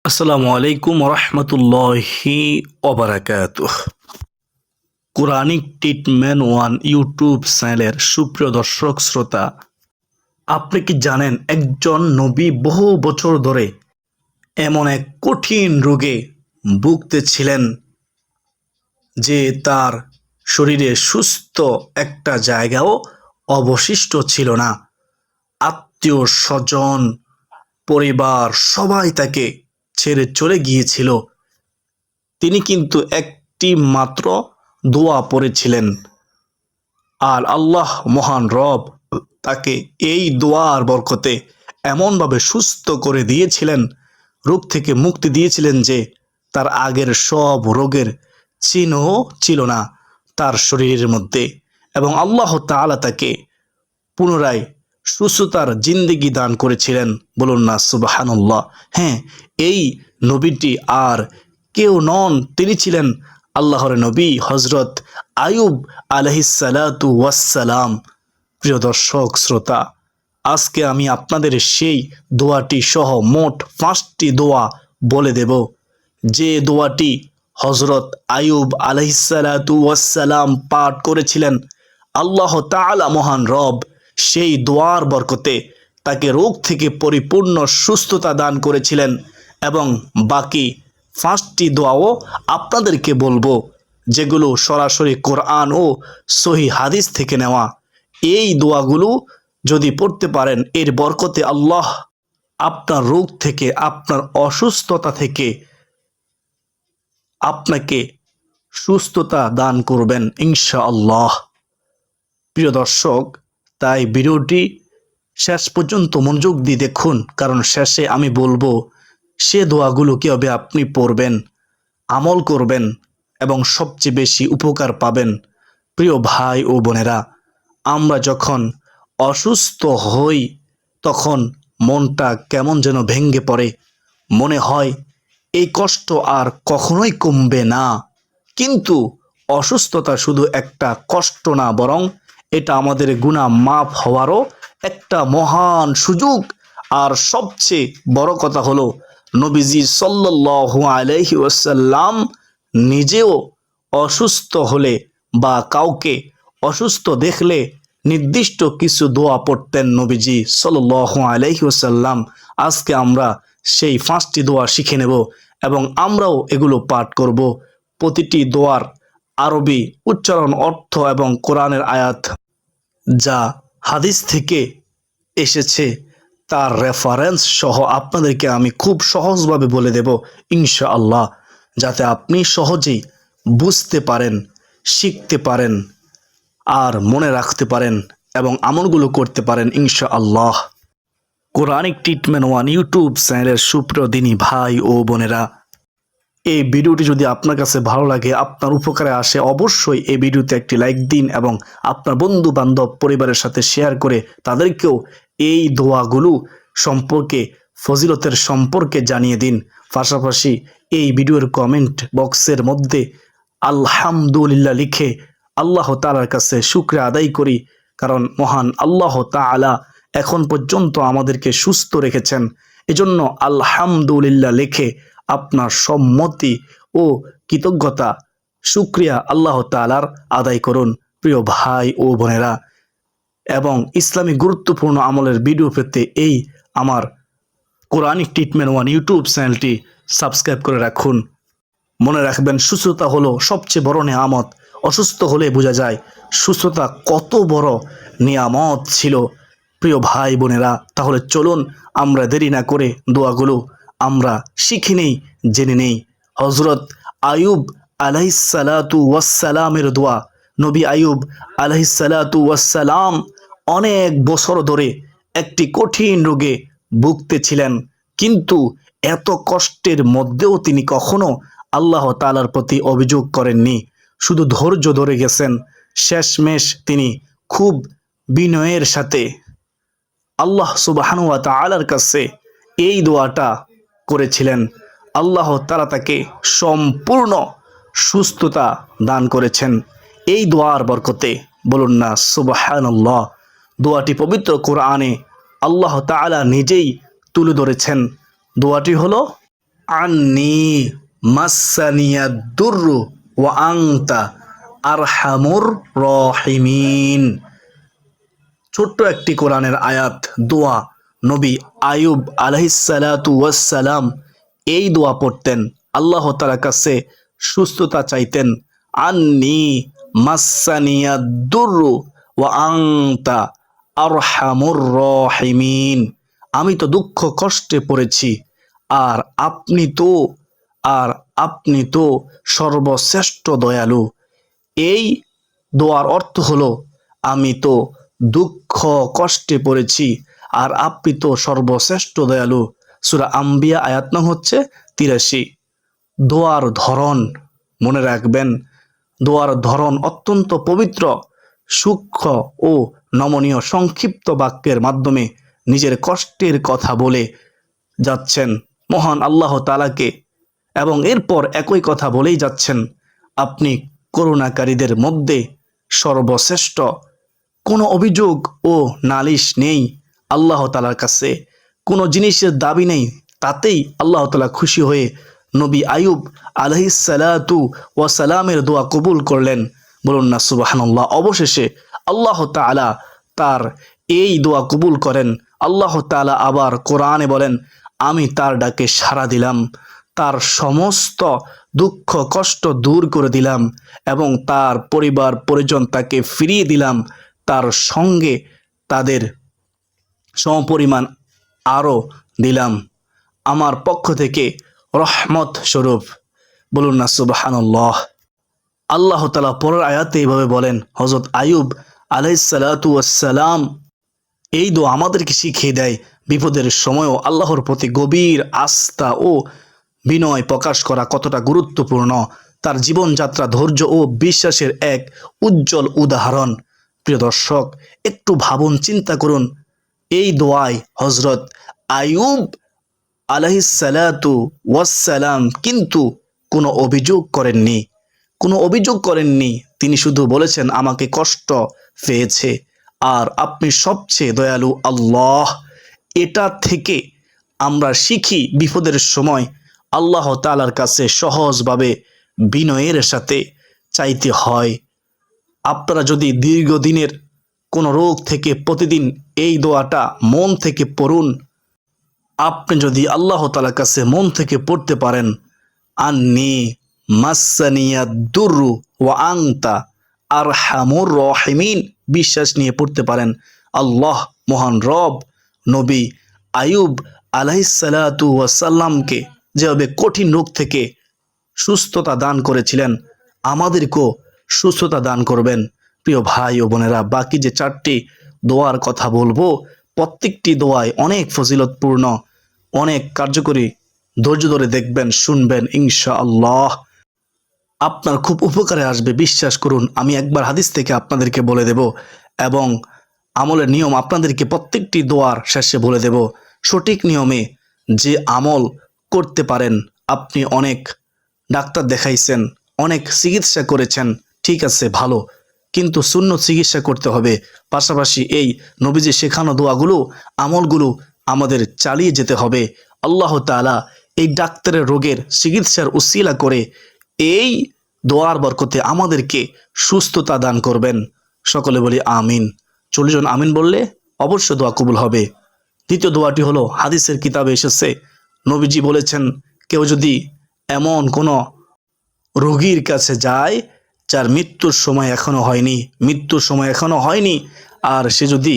আসসালামু আলাইকুম রহমতুল্লাহি ওবারাকাতুহ। কোরআনিক ট্রিটমেন্ট ওয়ান ইউটিউব চ্যানেলের সুপ্রিয় দর্শক শ্রোতা, আপনি কি জানেন একজন নবী বহু বছর ধরে এমন এক কঠিন রোগে ভুগতেছিলেন যে তার শরীরে সুস্থ একটা জায়গাও অবশিষ্ট ছিল না। আত্মীয় স্বজন, পরিবার সবাই তাকে ছেড়ে চলে গিয়েছিল। তিনি কিন্তু একটি মাত্র দোয়া পড়েছিলেন, আর আল্লাহ মহান রব তাকে এই দোয়ার বরকতে এমনভাবে সুস্থ করে দিয়েছিলেন, রোগ থেকে মুক্তি দিয়েছিলেন যে তার আগের সব রোগের চিহ্ন ছিল না তার শরীরের মধ্যে। এবং আল্লাহ তাআলা তাকে পুনরায় সুস্থতার জিন্দেগি দান করেছিলেন। বলুন না সুবহানাল্লাহ। হ্যাঁ, এই নবীটি আর কেউ নন, তিনি ছিলেন আল্লাহর নবী হজরত আয়ুব আলাইহিসসালাতু ওয়াসসালাম। প্রিয় দর্শক শ্রোতা, আজকে আমি আপনাদের সেই দোয়াটি সহ মোট 5টি দোয়া বলে দেব, যে দোয়াটি হজরত আয়ুব আলাইহিসসালাতু ওয়াসসালাম পাঠ করেছিলেন। আল্লাহ তাআলা মহান রব সেই দোয়ার বরকতে তাকে রোগ থেকে পরিপূর্ণ সুস্থতা দান করেছিলেন। এবং বাকি 5টি দোয়াও আপনাদেরকে বলবো, যেগুলো সরাসরি কোরআন ও সহিহ হাদিস থেকে নেওয়া। এই দোয়াগুলো যদি পড়তে পারেন, এর বরকতে আল্লাহ আপনার রোগ থেকে, আপনার অসুস্থতা থেকে আপনাকে সুস্থতা দান করবেন ইনশাআল্লাহ। প্রিয় দর্শক, তাই ভিডিওটি শেষ পর্যন্ত মনোযোগ দিয়ে দেখুন, কারণ শেষে আমি বলবো সে দোয়াগুলো কীভাবে আপনি পড়বেন, আমল করবেন এবং সবচেয়ে বেশি উপকার পাবেন। প্রিয় ভাই ও বোনেরা, আমরা যখন অসুস্থ হই তখন মনটা কেমন যেন ভেঙে পড়ে, মনে হয় এই কষ্ট আর কখনোই কমবে না। কিন্তু অসুস্থতা শুধু একটা কষ্ট না, বরং এটা আমাদের গুনাহ মাফ হওয়ারও একটা মহান সুযোগ। আর সবচেয়ে বড় কথা হলো, নবীজি সাল্লাল্লাহু আলাইহি ওয়াসাল্লাম নিজেও অসুস্থ হলে বা কাউকে অসুস্থ দেখলে নির্দিষ্ট কিছু দোয়া পড়তেন নবীজি সাল্লাল্লাহু আলাইহি ওয়াসাল্লাম। আজকে আমরা সেই 5টি দোয়া শিখে নেব এবং আমরাও এগুলো পাঠ করব। প্রতিটি দোয়ার আরবি উচ্চারণ, অর্থ এবং কোরআনের আয়াত যা হাদিস থেকে এসেছে তার রেফারেন্স সহ আপনাদেরকে আমি খুব সহজভাবে বলে দেব ইনশাআল্লাহ, যাতে আপনি সহজেই বুঝতে পারেন, শিখতে পারেন আর মনে রাখতে পারেন এবং আমলগুলো করতে পারেন ইনশাআল্লাহ। কোরআনিক ট্রিটমেন্ট ওয়ান ইউটিউব চ্যানেলের সুপ্রিয় দিনী ভাই ও বোনেরা, এই ভিডিওটি যদি আপনার কাছে ভালো লাগে, আপনার উপকারে আসে, অবশ্যই এই ভিডিওতে একটি লাইক দিন এবং আপনার বন্ধু বান্ধব পরিবারের সাথে শেয়ার করে তাদেরকেও এই দোয়াগুলো সম্পর্কে, ফজিলতের সম্পর্কে জানিয়ে দিন। পাশাপাশি এই ভিডিওর কমেন্ট বক্সের মধ্যে আলহামদুলিল্লাহ লিখে আল্লাহ তাআলার কাছে শুকরিয়া আদায় করি, কারণ মহান আল্লাহ তাআলা এখন পর্যন্ত আমাদেরকে সুস্থ রেখেছেন। এজন্য আলহামদুলিল্লাহ লিখে আপনার সম্মতি ও কৃতজ্ঞতা, শুকরিয়া আল্লাহ তাআলার আদায় করুন প্রিয় ভাই ও বোনেরা। এবং ইসলামী গুরুত্বপূর্ণ আমলের ভিডিও পেতে এই আমার কোরআনিক ট্রিটমেন্ট ওয়ান ইউটিউব চ্যানেলটি সাবস্ক্রাইব করে রাখুন। মনে রাখবেন, সুস্থতা হলো সবচেয়ে বড় নিয়ামত। অসুস্থ হলে বোঝা যায় সুস্থতা কত বড় নিয়ামত ছিল প্রিয় ভাই বোনেরা। তাহলে চলুন আমরা দেরি না করে দোয়াগুলো আমরা শিখে নেই, জেনে নেই। হজরত আয়ুব আলাইহিসসালাতু ওয়াসসালামের দোয়া। নবী আয়ুব আলাইহিসসালাতু ওয়াসসালাম অনেক বছর ধরে একটি কঠিন রোগে ভুগতেছিলেন, কিন্তু এত কষ্টের মধ্যেও তিনি কখনো আল্লাহ তাআলার প্রতি অভিযোগ করেননি, শুধু ধৈর্য ধরে গেছেন। শেষমেশ তিনি খুব বিনয়ের সাথে আল্লাহ সুবহানাহু ওয়া তাআলার কাছে এই দোয়াটা করেছিলেন। আল্লাহ তাআলা তাকে সম্পূর্ণ সুস্থতা দান করেছেন এই দোয়ার বরকতে। বলুন না সুবহানাল্লাহ। দোয়াটি পবিত্র কোরআনে আল্লাহ তাআলা নিজেই তুলে ধরেছেন। দোয়াটি হলো, আন্নি মাসানিয়াদ দুররু ওয়া আনতা আরহামুর রহিমিন। ছোট্ট একটি কোরআনের আয়াত, দোয়া। নবী আয়ুব আলাইহিসসালাতু ওয়াসসালাম এই দোয়া পড়তেন, আল্লাহ তাআলার কাছে সুস্থতা চাইতেন। আন্নি মাসানিয়াদ দুররু ওয়া আনতা আরহামুর রহিমিন। আমি তো দুঃখ কষ্টে পড়েছি, আর আর আপনি তো সর্বশ্রেষ্ঠ দয়ালু। এই দোয়ার অর্থ হলো, আমি তো দুঃখ কষ্টে পড়েছি, আর আপনি তো সর্বশ্রেষ্ঠ দয়ালু। সূরা আম্বিয়া আয়াত নং হচ্ছে 83। দোয়ার ধরন মনে রাখবেন, দোয়ার ধরন অত্যন্ত পবিত্র, সূক্ষ্ম ও নমনীয় সংক্ষিপ্ত বাক্যের মাধ্যমে নিজের কষ্টের কথা বলে যাচ্ছেন মহান আল্লাহ তাআলাকে, এবং এরপর একই কথা বলেই যাচ্ছেন, আপনি করুণাকারীদের মধ্যে সর্বশ্রেষ্ঠ। কোনো অভিযোগ ও নালিশ নেই আল্লাহ তাআলার কাছে, কোনো জিনিসের দাবি নেই, তাতেই আল্লাহ তাআলা খুশি হয়ে নবী আয়ুব আলাইহিসসালাতু ওয়াসালামের দোয়া কবুল করলেন। বলুন না সুবহানাল্লাহ। অবশেষে আল্লাহ তাআলা তার এই দোয়া কবুল করেন। আল্লাহ তাআলা আবার কোরআনে বলেন, আমি তার ডাকে সাড়া দিলাম, তার সমস্ত দুঃখ কষ্ট দূর করে দিলাম, এবং তার পরিবার পরিজন তাকে ফিরিয়ে দিলাম, তার সঙ্গে তাদের সমপরিমাণ আরও দিলাম আমার পক্ষ থেকে রহমত স্বরূপ। বলুন না সুবহানাল্লাহ। আল্লাহ তাআলা পরের আয়াতে এইভাবে বলেন, হযরত আয়ুব আলাইহিসসালাতু ওয়াসসালাম এই দোয়া আমাদেরকে শিখিয়ে দেয়, বিপদের সময়ও আল্লাহর প্রতি গভীর আস্থা ও বিনয় প্রকাশ করা কতটা গুরুত্বপূর্ণ। তার জীবনযাত্রা ধৈর্য ও বিশ্বাসের এক উজ্জ্বল উদাহরণ। প্রিয় দর্শক, একটু ভাবুন, চিন্তা করুন, এই দোয়ায় হযরত আয়ুব আলাইহিসসালাতু ওয়াসসালাম কিন্তু কোনো অভিযোগ করেননি, তিনি শুধু বলেছেন, আমাকে কষ্ট পেয়েছে, আর আপনি সবচেয়ে দয়ালু আল্লাহ। এটা থেকে আমরা শিখি, বিপদের সময় আল্লাহ তাআলার কাছে সহজভাবে বিনয়ের সাথে চাইতে হয়। আপনারা যদি দীর্ঘদিনের কোনো রোগ থেকে প্রতিদিন এই দোয়াটা মন থেকে পড়ুন, আপনি যদি আল্লাহ তাআলার কাছে মন থেকে পড়তে পারেন, আন্নি মাসানিয়াদ দুররু ওয়া আনতা আরহামুর রহিমিন, বিশ্বাস নিয়ে পড়তে পারেন, আল্লাহ মহান রব নবী আয়ুব আলাইহিসসালাতু ওয়াসাল্লামকে যেভাবে কঠিন রোগ থেকে সুস্থতা দান করেছিলেন, আমাদেরকেও সুস্থতা দান করবেন। প্রিয় ভাই ও বোনেরা, বাকি যে 4টি দোয়ার কথা বলবো, প্রত্যেকটি দোয়ায় অনেক ফজিলতপূর্ণ, অনেক কার্যকরী। ধৈর্য ধরে দেখবেন, শুনবেন, ইনশাআল্লাহ আপনার খুব উপকারে আসবে। বিশ্বাস করুন, আমি একবার হাদিস থেকে আপনাদেরকে বলে দেব, এবং আমলের নিয়ম আপনাদেরকে প্রত্যেকটি দোয়ার শেষে বলে দেব। সঠিক নিয়মে যে আমল করতে পারেন, আপনি অনেক ডাক্তার দেখাইছেন, অনেক চিকিৎসা করেছেন, ঠিক আছে ভালো, কিন্তু সুন্নত চিকিৎসা করতে হবে। পাশাপাশি এই নবীজি শেখানো দোয়াগুলো, আমলগুলো আমাদের চালিয়ে যেতে হবে। আল্লাহ তাআলা এই ডাক্তারের রোগের চিকিৎসার উসিলা করে এই দোয়ার বরকতে আমাদেরকে সুস্থতা দান করবেন। সকলে বলি আমিন। 40 জন আমিন বললে অবশ্য দোয়া কবুল হবে। দ্বিতীয় দোয়াটি হলো, হাদিসের কিতাবে এসেছে, নবীজি বলেছেন, কেউ যদি এমন কোনো রোগীর কাছে যায় যার মৃত্যুর সময় এখনো হয়নি, আর সে যদি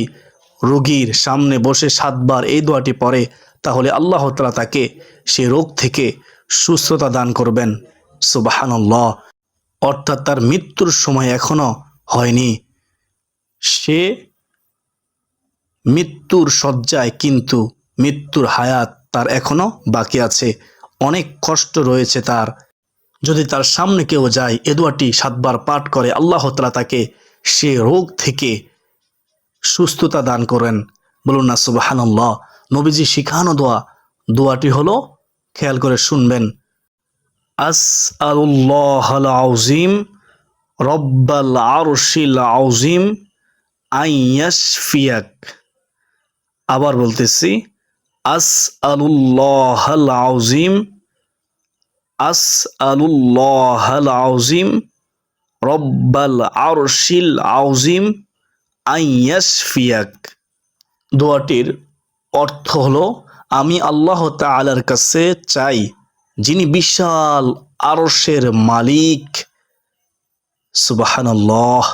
রোগীর সামনে বসে 7 বার এই দোয়াটি পড়ে, তাহলে আল্লাহ তাআলা তাকে সে রোগ থেকে সুস্থতা দান করবেন। সুবহানাল্লাহ। অর্থাৎ তার মৃত্যুর সময় এখনো হয়নি, সে মৃত্যুর শয্যায়, কিন্তু মৃত্যুর হায়াত তার এখনো বাকি আছে, অনেক কষ্ট রয়েছে তার। যদি তার সামনে কেউ যায়, এ দোয়াটি 7 বার পাঠ করে, আল্লাহ তাআলা তাকে সে রোগ থেকে সুস্থতা দান করেন। বলুন না সুবহানাল্লাহ। নবীজি শিখানো দোয়াটি হলো, খেয়াল করে শুনবেন, আসআলুল্লাহাল আযীম রব্বাল আরশিল আযীম আইয়াশফিয়াক। আবার বলতেছি, আসআলুল্লাহাল আযীম আসআলুল্লাহাল আযীম রব্বাল আরশিল আযীম আইয়াশফিয়াক। দোয়াটির অর্থ হলো, আমি আল্লাহ তাআলার কাছে চাই যিনি বিশাল আরশের মালিক, সুবহানাল্লাহ,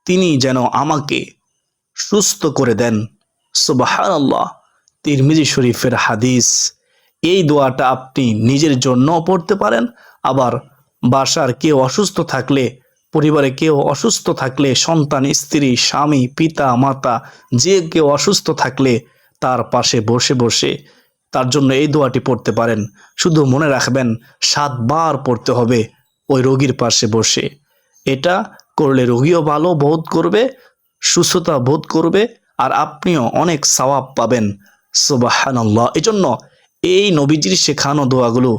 তিনি যেন আমাকে সুস্থ করে দেন। সুবহানাল্লাহ। তিরমিজি শরীফের হাদিস। এই দোয়াটা আপনি নিজের জন্য পড়তে পারেন, আবার বাসার কেউ অসুস্থ থাকলে, পরিবারে কেউ অসুস্থ থাকলে, সন্তান, স্ত্রী, স্বামী, পিতা, মাতা, যে কেউ অসুস্থ থাকলে তার পাশে বসে বসে তার জন্য এই দোয়াটি পড়তে পারেন। শুধু মনে রাখবেন 7 বার পড়তে হবে ওই রোগীর পাশে বসে। এটা করলে রোগীও ভালো বোধ করবে, সুস্থতা বোধ করবে, আর আপনিও অনেক সওয়াব পাবেন। সুবহানাল্লাহ। এজন্য এই নবীজির শেখানো দোয়াগুলো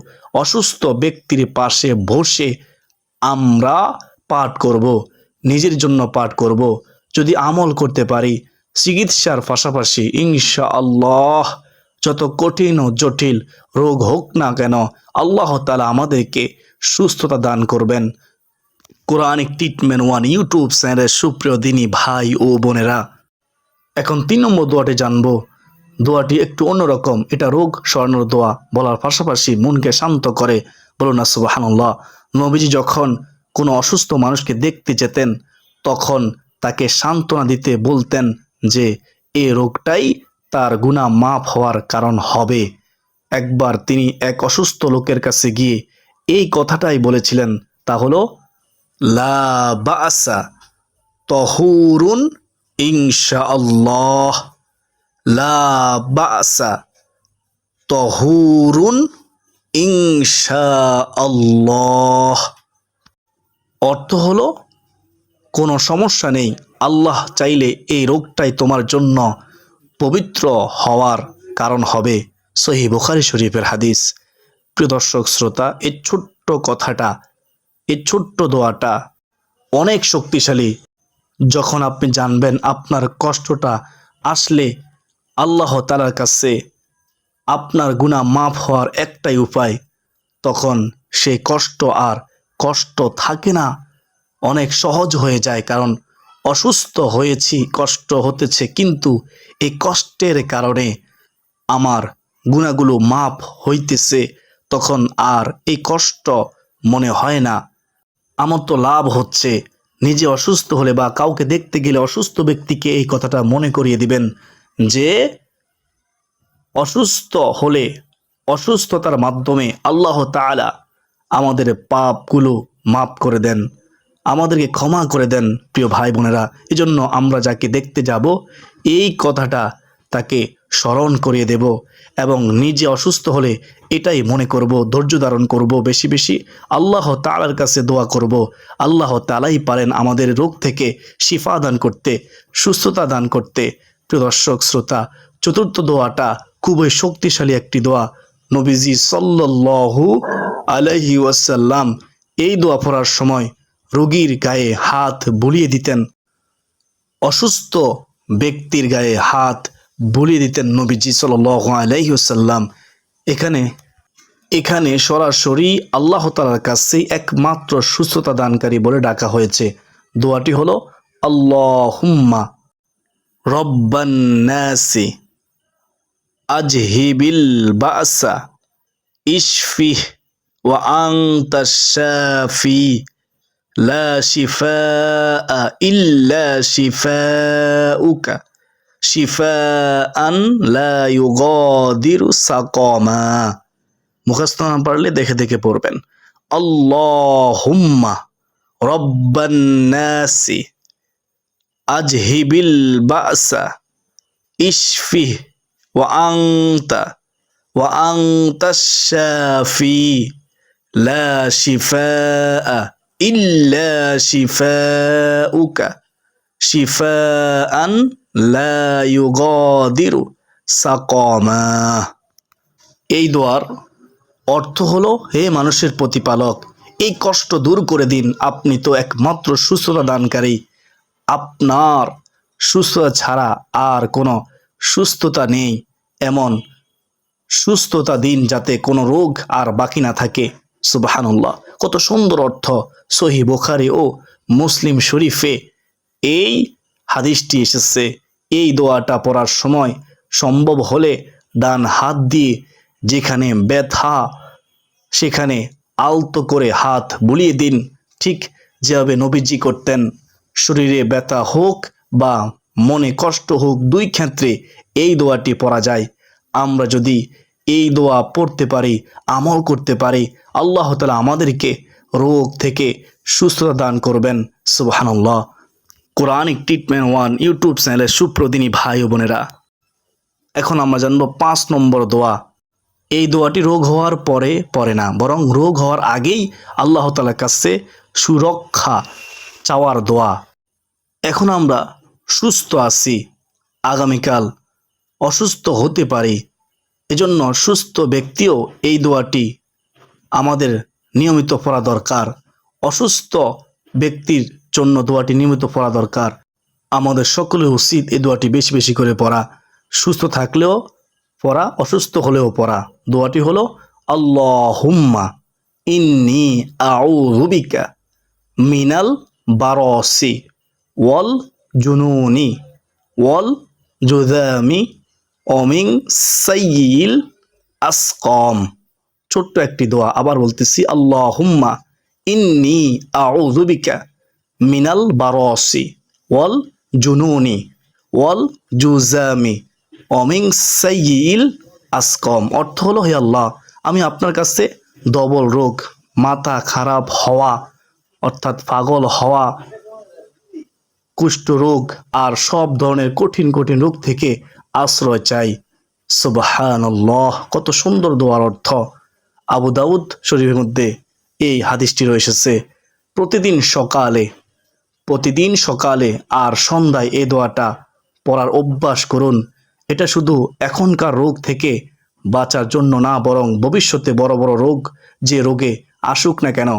অসুস্থ ব্যক্তির পাশে বসে আমরা পাঠ করব, নিজের জন্য পাঠ করব। যদি আমল করতে পারি চিকিৎসার পাশাপাশি, ইনশাআল্লাহ যত কঠিন ও জটিল রোগ হোক না কেন আল্লাহ তাআলা আমাদেরকে সুস্থতা দান করবেন। কোরআনিক ট্রিটমেন্ট 1 ইউটিউব চ্যানেলের সুপ্রিয় দিনী ভাই ও বোনেরা, এখন 3 নম্বর দোয়াটি জানবো। দোয়াটি একটু অন্যরকম। এটা রোগ সরানোর দোয়া বলার পাশাপাশি মনকে শান্ত করে। বলুন না সুবহানাল্লাহ। নবীজি যখন কোনো অসুস্থ মানুষকে দেখতে যেতেন তখন তাকে সান্ত্বনা দিতে বলতেন যে এই রোগটাই তার গুনাহ মাফ হওয়ার কারণ হবে। একবার তিনি এক অসুস্থ লোকের কাছে গিয়ে এই কথাটাই বলেছিলেন, তা হলো লা বাসা তহুরুন ইনশাআল্লাহ, লা বাসা তহুরুন ইনশাআল্লাহ। অর্থ হলো কোনো সমস্যা নেই, আল্লাহ চাইলে এই রোগটাই তোমার জন্য পবিত্র হওয়ার কারণ হবে। সহিহ বুখারী শরীফের হাদিস। প্রিয় দর্শক শ্রোতা, এই ছোট্ট কথাটা, এই ছোট্ট দোয়াটা অনেক শক্তিশালী। যখন আপনি জানবেন আপনার কষ্টটা আসলে আল্লাহ তাআলার কাছে আপনার গুনাহ মাফ হওয়ার একটাই উপায়, তখন সেই কষ্ট আর কষ্ট থাকে না, অনেক সহজ হয়ে যায়। কারণ অসুস্থ হয়েছি, কষ্ট হতেছে, কিন্তু এই কষ্টের কারণে আমার গুনাহগুলো মাফ হইতেছে, তখন আর এই কষ্ট মনে হয় না। আমার তো লাভ হচ্ছে। নিজে অসুস্থ হলে বা কাউকে দেখতে গেলে অসুস্থ ব্যক্তিকে এই কথাটা মনে করিয়ে দিবেন যে অসুস্থ হলে অসুস্থতার মাধ্যমে আল্লাহ তাআলা আমাদের পাপগুলো মাফ করে দেন, আমাদেরকে ক্ষমা করে দেন। প্রিয় ভাই বোনেরা, এজন্য আমরা যাকে দেখতে যাব এই কথাটা তাকে স্মরণ করিয়ে দেব এবং নিজে অসুস্থ হলে এটাই মনে করব, ধৈর্য ধারণ করব, বেশি বেশি আল্লাহ তাআলার কাছে দোয়া করব। আল্লাহ তাআলাই পারেন আমাদের রোগ থেকে শিফা দান করতে, সুস্থতা দান করতে। প্রিয় দর্শক শ্রোতা, চতুর্থ দোয়াটা খুবই শক্তিশালী একটি দোয়া। নবীজি সাল্লাল্লাহু আলাইহি ওয়াসাল্লাম এই দোয়া পড়ার সময় রোগীর গায়ে হাত বুলিয়ে দিতেন, অসুস্থ ব্যক্তির গায়ে হাত বুলিয়ে দিতেন নবীজি সাল্লাল্লাহু আলাইহি ওয়াসাল্লাম। এখানে সরাসরি আল্লাহ তাআলার কাছে একমাত্র সুস্থতা দানকারী বলে ডাকা হয়েছে। দোয়াটি হলো আল্লাহুম্মা রব্বান নাসি আজহিবিল বাসা ইশফিহ ওয়া আনতাশ শাফি লা শিফাআ ইল্লা শিফাউকা শিফাআন লা ইউগাদিরু সাকামা। মুখস্থ না পারলে দেখে দেখে পড়বেন। আল্লাহুম্মা রব্বান নাসি আজহিবিল বাসা ইশফিহ ওয়া আনতাশ শাফি লা শিফাআ ইল্লা শিফাউকা শিফাআন লা ইউগাদিরু সাকামা। এই দোয়ার অর্থ হলো, হে মানুষের প্রতিপালক, এই কষ্ট দূর করে দিন, আপনি তো একমাত্র সুস্থতা দানকারী, আপনার সুস্থতা ছাড়া আর কোনো সুস্থতা নেই, এমন সুস্থতা দিন যাতে কোনো রোগ আর বাকি না থাকে। সুবহানাল্লাহ, কত সুন্দর অর্থ। সহিহ বুখারী ও মুসলিম শরীফে এই হাদিসটি এসেছে। এই দোয়াটা পড়ার সময় সম্ভব হলে ডান হাত দিয়ে যেখানে ব্যথা সেখানে আলতো করে হাত বুলিয়ে দিন, ঠিক যেভাবে নবীজি করতেন। শরীরে ব্যথা হোক বা মনে কষ্ট হোক, দুই ক্ষেত্রে এই দোয়াটি পড়া যায়। আমরা যদি এই দোয়া পড়তে পারি, আমল করতে পারি, আল্লাহ তাআলা আমাদেরকে রোগ থেকে সুস্থতা দান করবেন। সুবহানাল্লাহ। কোরআনিক ট্রিটমেন্ট ওয়ান ইউটিউব চ্যানেলের সুপ্রদিনী ভাই ও বোনেরা, এখন আমরা জানবো 5 নম্বর দোয়া। এই দোয়াটি রোগ হওয়ার পরে পড়ে না, বরং রোগ হওয়ার আগেই আল্লাহ তাআলার কাছে সুরক্ষা চাওয়ার দোয়া। এখন আমরা সুস্থ আছি, আগামীকাল অসুস্থ হতে পারি, এজন্য সুস্থ ব্যক্তিও এই দোয়াটি আমাদের নিয়মিত পড়া দরকার। অসুস্থ ব্যক্তির জন্য দোয়াটি নিয়মিত পড়া দরকার। আমাদের সকলের উচিত এই দোয়াটি বেশি বেশি করে পড়া। সুস্থ থাকলেও পড়া, অসুস্থ হলেও পড়া। দোয়াটি হলো আল্লাহুম্মা ইন্নী আউযু বিকা মিনাল বারাসি ওয়াল জুনুনি ওয়াল জুযামি ওয়া মিন সাইয়্যিল আসকাম। ছোট্ট একটি দোয়া, আবার বলতেছি, আল্লাহুম্মা ইন্নী আউযু বিকা মিনাল বারাসি ওয়াল জুনুনি ওয়াল জুযামি ওয়া মিন সাইয়্যিল আসকাম। অর্থ হলো, হে আল্লাহ, আমি আপনার কাছে ডবল রোগ, মাথা খারাপ হওয়া অর্থাৎ পাগল হওয়া, কুষ্ঠরোগ আর সব ধরনের কঠিন কঠিন রোগ থেকে আশ্রয় চাই। সুবহানাল্লাহ, কত সুন্দর দোয়ার অর্থ। আবু দাউদ শরীফের মধ্যে এই হাদিসটি রয়েছে। প্রতিদিন সকালে আর সন্ধ্যায় এই দোয়াটা পড়ার অভ্যাস করুন। এটা শুধু এখনকার রোগ থেকে বাঁচার জন্য না, বরং ভবিষ্যতে বড় বড় রোগ যে রোগে আসুক না কেন,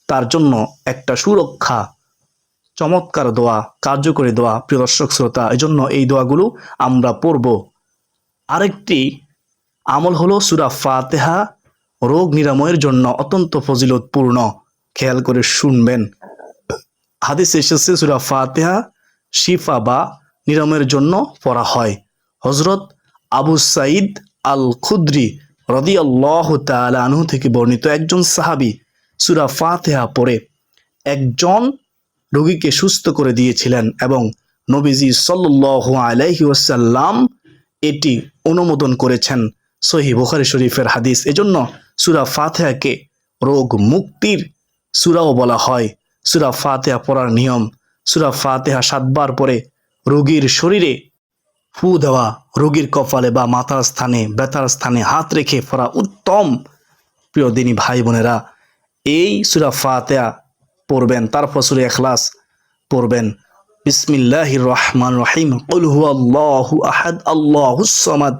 তার জন্য একটা সুরক্ষা। চমৎকার দোয়া, কার্যকরী দোয়া প্রিয় দর্শক শ্রোতা, এজন্য এই দোয়াগুলো আমরা পড়ব। আরেকটি আমল হলো সূরা ফাতিহা রোগ নিরাময়ের জন্য অত্যন্ত ফজিলতপূর্ণ। খেয়াল করে শুনবেন। হাদিসে এসেছে সূরা ফাতিহা শিফা বা নিরাময়ের জন্য পড়া হয়। হযরত আবু সাঈদ আল খুদরি রাদিয়াল্লাহু তাআলা আনহু থেকে বর্ণিত, একজন সাহাবী সূরা ফাতিহা পড়ে একজন রোগীকে সুস্থ করে দিয়েছিলেন এবং নবীজি সাল্লাল্লাহু আলাইহি ওয়াসাল্লাম এটি অনুমোদন করেছেন। সহিহ বুখারী শরীফের হাদিস। এজন্য সূরা ফাতিহাকে রোগ মুক্তির সূরাও বলা হয়। সূরা ফাতিহা পড়ার নিয়ম, সূরা ফাতিহা 7 বার পরে রোগীর শরীরে ফু দেওয়া, রোগীর কপালে বা মাথার স্থানে, ব্যথার স্থানে হাত রেখে পড়া উত্তম। প্রিয় দিনী ভাই বোনেরা, এই সূরা ফাতিহা পড়বেন, তারপর সূরা ইখলাস পড়বেন। বিসমিল্লাহির রহমানির রহিম, কুল হুয়াল্লাহু আহাদ আল্লাহুস সামাদ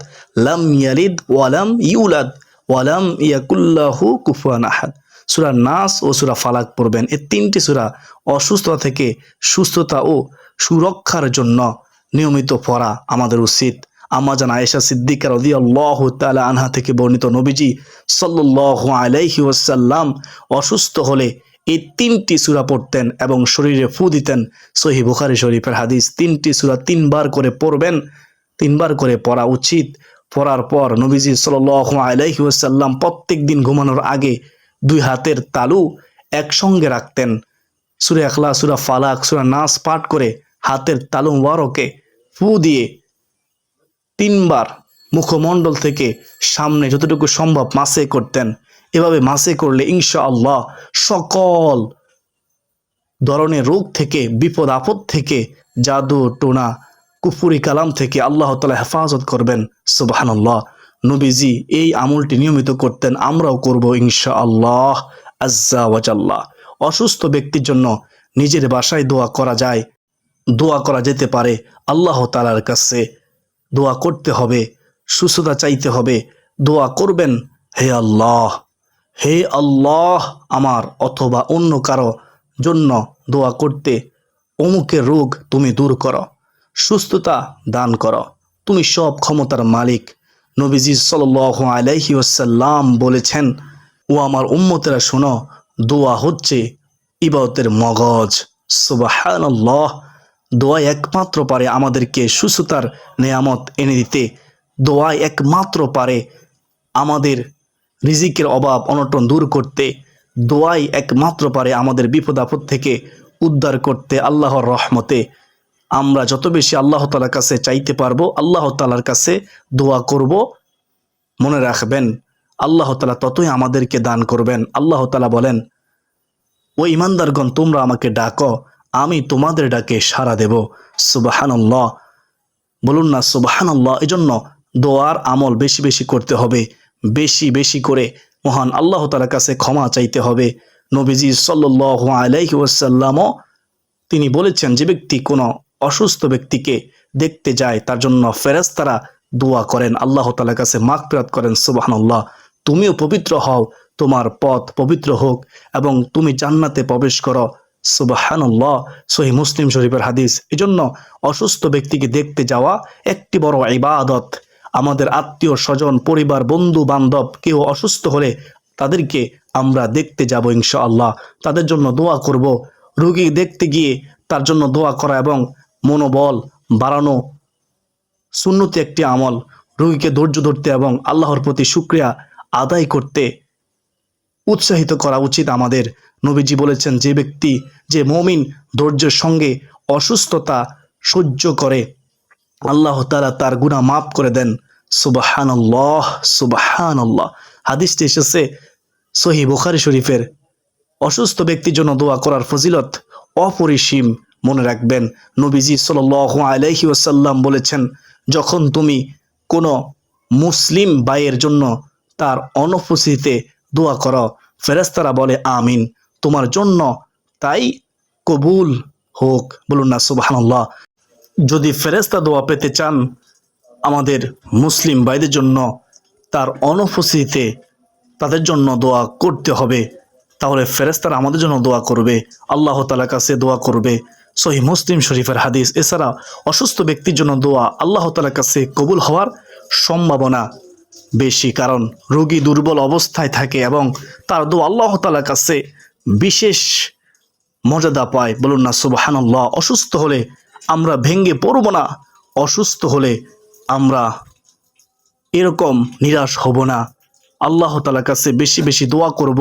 লাম ইয়ালিদ ওয়া লাম ইউলাদ ওয়া লাম ইয়াকুল লাহু কুফুয়ান আহাদ। সূরা নাস ও সূরা ফালাক পড়বেন। এই তিনটি সূরা অসুস্থতা থেকে সুস্থতা ও সুরক্ষার জন্য নিয়মিত পড়া আমাদের উচিত। আম্মা জান আয়েশা সিদ্দিকা রাদিয়াল্লাহু তাআলা আনহা থেকে বর্ণিত, নবীজি সাল্লাল্লাহু আলাইহি ওয়াসাল্লাম অসুস্থ হলে এই 3টি সূরা পড়তেন এবং শরীরে ফু দিতেন। সহিহ বুখারী শরীফের হাদিস। 3টি সূরা 3 বার করে পড়বেন, 3 বার করে পড়া উচিত। পড়ার পর নবীজি সাল্লাল্লাহু আলাইহি ওয়াসাল্লাম প্রত্যেকদিন ঘুমানোর আগে 2 হাতের তালু একসঙ্গে রাখতেন। সূরা ইখলাস, সূরা ফালাক, সূরা নাস পাঠ করে হাতের তালু মুবারকে ফু দিয়ে 3 বার মুখমণ্ডল থেকে সামনে যতটুকু সম্ভব মাসে করতেন। এভাবে মাসে করলে ইনশাআল্লাহ সকল ধরনের রোগ থেকে, বিপদ আপদ থেকে, জাদু টোনা কুফরি কালাম থেকে আল্লাহ তাআলা হেফাজত করবেন। সুবহানাল্লাহ। নবীজি এই আমলটি নিয়মিত করতেন, আমরাও করব ইনশাআল্লাহ আজ্জা ওয়া জাল্লা। অসুস্থ ব্যক্তির জন্য নিজের বাসায় দোয়া করা যায়, দোয়া করা যেতে পারে। আল্লাহ তাআলার কাছে দোয়া করতে হবে, সুস্থতা চাইতে হবে। দোয়া করবেন, হে আল্লাহ, হে আল্লাহ, আমার অথবা অন্য কারো জন্য দোয়া করতে, অমুকের রোগ তুমি দূর করো, সুস্থতা দান করো, তুমি সব ক্ষমতার মালিক। নবীজি সাল্লাল্লাহু আলাইহি ওয়াসাল্লাম বলেছেন, ও আমার উম্মতেরা শোনো, দোয়া হচ্ছে ইবাদতের মগজ। সুবহানাল্লাহ। দোয়া একমাত্র পারে আমাদেরকে সুস্থতার নেয়ামত এনে দিতে। দোয়া একমাত্র পারে আমাদের রিজিকের অভাব অনটন দূর করতে। দোয়াই একমাত্র পারে আমাদের বিপদ আপদ থেকে উদ্ধার করতে আল্লাহর রহমতে। আমরা যত বেশি আল্লাহ তাআলার কাছে চাইতে পারবো, আল্লাহ তাআলার কাছে দোয়া করব, মনে রাখবেন আল্লাহ তাআলা ততই আমাদেরকে দান করবেন। আল্লাহ তাআলা বলেন, ও ইমানদারগণ, তোমরা আমাকে ডাকো, আমি তোমাদের ডাকে সাড়া দেব। সুবহানাল্লাহ। বলুন না সুবহানাল্লাহ। এজন্য দোয়ার আমল বেশি বেশি করতে হবে, বেশি বেশি করে মহান আল্লাহ তাআলার কাছে ক্ষমা চাইতে হবে। নবীজি সাল্লাল্লাহু আলাইহি ওয়াসাল্লামও তিনি বলেছেন, যে ব্যক্তি কোনো অসুস্থ ব্যক্তিকে দেখতে যায় তার জন্য ফেরেশতারা দোয়া করেন, আল্লাহ তাআলার কাছে মাগফিরাত করেন। সুবহানাল্লাহ। তুমিও পবিত্র হও, তোমার পথ পবিত্র হোক এবং তুমি জান্নাতে প্রবেশ করো। সুবহানাল্লাহ। সহিহ মুসলিম শরীফের হাদিস। এজন্য অসুস্থ ব্যক্তিকে দেখতে যাওয়া একটি বড় ইবাদত। আমাদের আত্মীয় স্বজন, পরিবার, বন্ধু বান্ধব কেউ অসুস্থ হলে তাদেরকে আমরা দেখতে যাব ইনশাআল্লাহ, তাদের জন্য দোয়া করব। রোগী দেখতে গিয়ে তার জন্য দোয়া করা এবং মনোবল বাড়ানো সুন্নতি একটি আমল। রোগীকে ধৈর্য ধরতে এবং আল্লাহর প্রতি শুকরিয়া আদায় করতে উৎসাহিত করা উচিত আমাদের। নবীজি বলেছেন, যে ব্যক্তি, যে মুমিন ধৈর্যের সঙ্গে অসুস্থতা সহ্য করে, আল্লাহ তাআলা তার গুনাহ মাফ করে দেন। সুবহানাল্লাহ, সুবহানাল্লাহ। হাদিসটি এসেছে সহিহ বুখারী শরীফের। অসুস্থ ব্যক্তির জন্য দোয়া করার ফজিলত অপরিসীম। মনে রাখবেন, নবীজি সাল্লাল্লাহু আলাইহি ওয়াসাল্লাম বলেছেন, যখন তুমি কোনো মুসলিম ভাইয়ের জন্য তার অনুপস্থিতিতে দোয়া করো, ফেরেশতারা বলে আমিন, তোমার জন্য তাই কবুল হোক। বলুন না সুবহানাল্লাহ। যদি ফেরেশতা দোয়া পেতে চান আমাদের মুসলিম ভাইদের জন্য, তার অনুপস্থিতিতে তাদের জন্য দোয়া করতে হবে, তাহলে ফেরেশতারা আমাদের জন্য দোয়া করবে, আল্লাহ তাআলার কাছে দোয়া করবে। সহিহ মুসলিম শরীফের হাদিস। এছাড়া অসুস্থ ব্যক্তির জন্য দোয়া আল্লাহ তাআলার কাছে কবুল হওয়ার সম্ভাবনা বেশি, কারণ রোগী দুর্বল অবস্থায় থাকে এবং তার দোয়া আল্লাহ তাআলার কাছে বিশেষ মর্যাদা পায়। বলুন না সুবহানাল্লাহ। অসুস্থ হলে আমরা ভেঙে পড়ব না, অসুস্থ হলে আমরা এরকম নিরাশ হব না। আল্লাহ তাআলার কাছে বেশি বেশি দোয়া করব,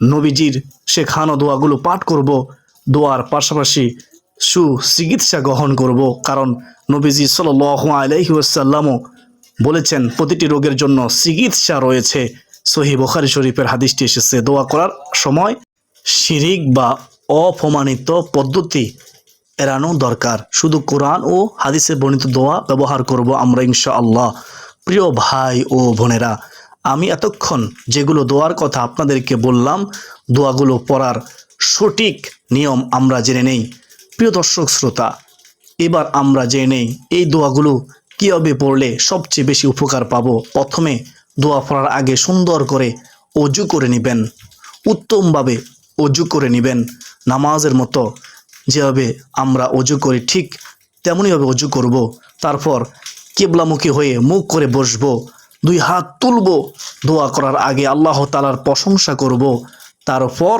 নবীজির শেখানো দোয়াগুলো পাঠ করব, দোয়ার পাশাপাশি সুচিকিৎসা গ্রহণ করব, কারণ নবীজি সাল্লাল্লাহু আলাইহি ওয়াসাল্লামও বলেছেন প্রতিটি রোগের জন্য চিকিৎসা রয়েছে। সহিহ বুখারী শরীফের হাদিসটি এসেছে। দোয়া করার সময় শিরিক বা অপ্রমাণিত পদ্ধতি এড়ানো দরকার, শুধু কোরআন ও হাদিসে বর্ণিত দোয়া ব্যবহার করব আমরা ইনশাআল্লাহ। প্রিয় ভাই ও বোনেরা, আমি এতক্ষণ যেগুলো দোয়ার কথা আপনাদেরকে বললাম, দোয়াগুলো পড়ার সঠিক নিয়ম আমরা জেনে নেই। প্রিয় দর্শক শ্রোতা, এবার আমরা জেনে নেই এই দোয়াগুলো কীভাবে পড়লে সবচেয়ে বেশি উপকার পাবো। প্রথমে দোয়া পড়ার আগে সুন্দর করে অজু করে নেবেন, উত্তমভাবে অজু করে নেবেন। নামাজের মতো যেভাবে আমরা অজু করি ঠিক তেমনইভাবে অজু করব। তারপর কিবলামুখী হয়ে মুখ করে বসবো, দুই হাত তুলব, দোয়া করার আগে আল্লাহ তাআলার প্রশংসা করব। তারপর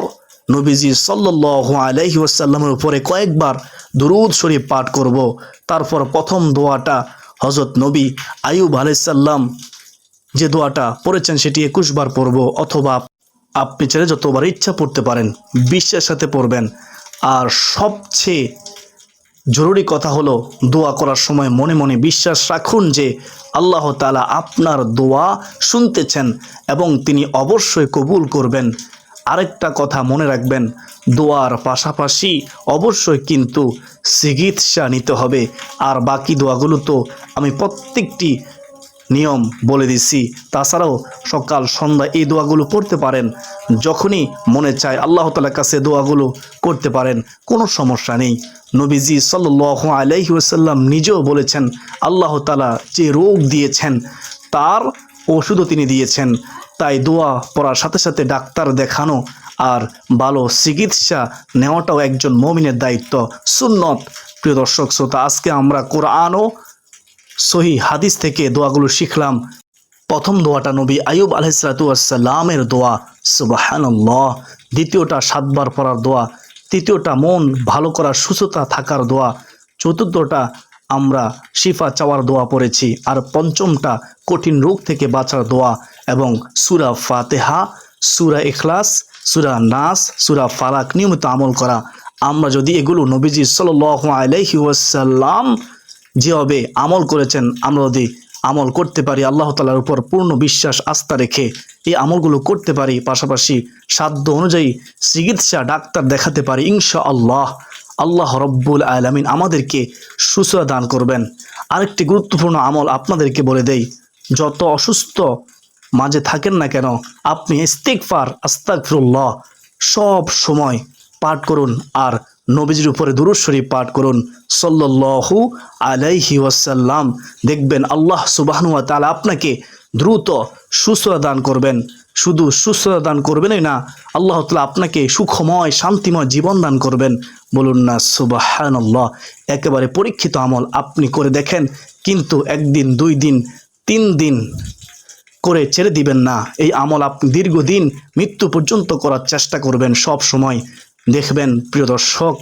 নবীজি সাল্লাল্লাহু আলাইহি ওয়াসাল্লামের উপরে কয়েকবার দুরূদ শরীফ পাঠ করব। তারপর প্রথম দোয়াটা হযরত নবী আইয়ুব আলাইহিস সালাম যে দোয়াটা পড়েছেন সেটি 21 বার পড়ব, অথবা আপনি চাইলে যতবার ইচ্ছা পড়তে পারেন, বিশ্বাসের সাথে পড়বেন। আর সবচেয়ে জরুরি কথা হলো, দোয়া করার সময় মনে মনে বিশ্বাস রাখুন যে আল্লাহ তাআলা আপনার দোয়া শুনতেছেন এবং তিনি অবশ্যই কবুল করবেন। আরেকটা কথা মনে রাখবেন, দোয়ার পাশাপাশি অবশ্যই কিন্তু চিকিৎসা নিতে হবে। আর বাকি দোয়াগুলো তো আমি প্রত্যেকটি নিয়ম বলে দিছি। তাছাড়াও সকাল সন্ধ্যা এই দোয়াগুলো পড়তে পারেন, যখনই মনে চায় আল্লাহ তাআলার কাছে দোয়াগুলো করতে পারেন, কোনো সমস্যা নেই। নবীজি সাল্লাল্লাহু আলাইহি ওয়াসাল্লাম নিজেও বলেছেন, আল্লাহ তাআলা যে রোগ দিয়েছেন তার ওষুধও তিনি দিয়েছেন। তাই দোয়া পড়ার সাথে সাথে ডাক্তার দেখানো আর ভালো চিকিৎসা নেওয়াটাও একজন মুমিনের দায়িত্ব, সুন্নত। প্রিয় দর্শক শ্রোতা, আজকে আমরা কোরআন ও সহিহ হাদিস থেকে দোয়াগুলো শিখলাম। প্রথম দোয়াটা নবী আইয়ুব আলাইহিসসালাতু ওয়াসসালামের দোয়া সুবহানাল্লাহ। দ্বিতীয়টা 7 বার পড়ার দোয়া। তৃতীয়টা মন ভালো করার সুস্থতা থাকার দোয়া। চতুর্থটা আমরা শিফা চাওয়ার দোয়া পড়েছি। আর পঞ্চমটা কঠিন রোগ থেকে বাঁচার দোয়া এবং সূরা ফাতিহা, সূরা ইখলাস, সূরা নাস, সূরা ফালাক নিয়মিত আমল করা। আমরা যদি এগুলো নবীজি সাল্লাল্লাহু আলাইহি ওয়াসাল্লাম যেভাবে আমল করেছেন আমরা যদি আমল করতে পারি, আল্লাহ তাআলার উপর পূর্ণ বিশ্বাস আস্থা রেখে এই আমলগুলো করতে পারি, পাশাপাশি সাধ্য অনুযায়ী চিকিৎসা ডাক্তার দেখাতে পারি, ইনশাআল্লাহ আল্লাহ রব্বুল আলামিন আমাদেরকে সুস্থতা দান করবেন। আরেকটি গুরুত্বপূর্ণ আমল আপনাদেরকে বলে দেই, যত অসুস্থ মাঝে থাকেন না কেন আপনি ইস্তিগফার, আস্তাগফিরুল্লাহ সব সময় পাঠ করুন আর নবীজির উপরে দুরূদ শরীফ পাঠ করুন সাল্লাল্লাহু আলাইহি ওয়াসাল্লাম। দেখবেন আল্লাহ সুবহানাহু ওয়া তাআলা আপনাকে দ্রুত সুস্থতা দান করবেন। শুধু সুস্থতা দান করবেনই না, আল্লাহ তাআলা আপনাকে সুখময় শান্তিময় জীবন দান করবেন। বলুন না সুবহানাল্লাহ। একেবারে পরীক্ষিত আমল, আপনি করে দেখেন, কিন্তু 1 দিন 2 দিন 3 দিন করে ছেড়ে দিবেন না। এই আমল আপনি দীর্ঘদিন মৃত্যু পর্যন্ত করার চেষ্টা করবেন সব সময়। দেখবেন প্রিয় দর্শক,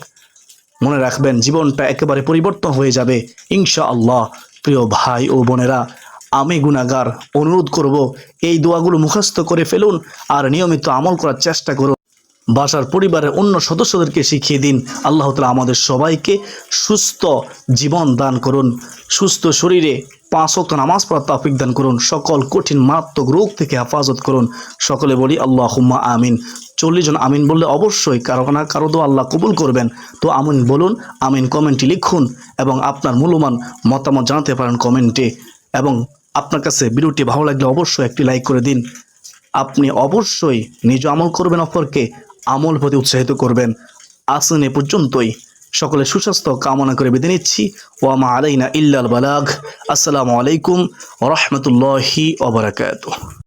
মনে রাখবেন জীবনটা একেবারে পরিবর্তন হয়ে যাবে ইনশাআল্লাহ। প্রিয় ভাই ও বোনেরা, আমি গুনাহগার, অনুরোধ করব এই দোয়াগুলো মুখস্থ করে ফেলুন আর নিয়মিত আমল করার চেষ্টা করুন। বাসার পরিবারের অন্য সদস্যদেরকে শিখিয়ে দিন। আল্লাহ তাআলা আমাদের সবাইকে সুস্থ জীবন দান করুন, সুস্থ শরীরে 5 ওয়াক্ত নামাজ পড়ার তৌফিক দান করুন, সকল কঠিন মারাত্মক রোগ থেকে হেফাজত করুন। সকলে বলি আল্লাহুম্মা আমিন। 40 জন আমিন বললে অবশ্যই কারো না কারো দোয়া আল্লাহ কবুল করবেন। তো আমিন বলুন, আমিন কমেন্টে লিখুন এবং আপনার মূল্যবান মতামত জানাতে পারেন কমেন্টে। এবং আপনার কাছে ভিডিওটি ভালো লাগলে অবশ্যই একটি লাইক করে দিন। আপনি অবশ্যই নিজ আমল করবেন, অপরকে আমল প্রতি উৎসাহিত করবেন। আসুন এ পর্যন্তই, সকলে সুস্বাস্থ্য কামনা করে বিদায় নিচ্ছি। ওয়া মা আলাইনা ইল্লাল বালাগ। আসসালামু আলাইকুম ওয়া রাহমাতুল্লাহি ওয়া বারাকাতুহু।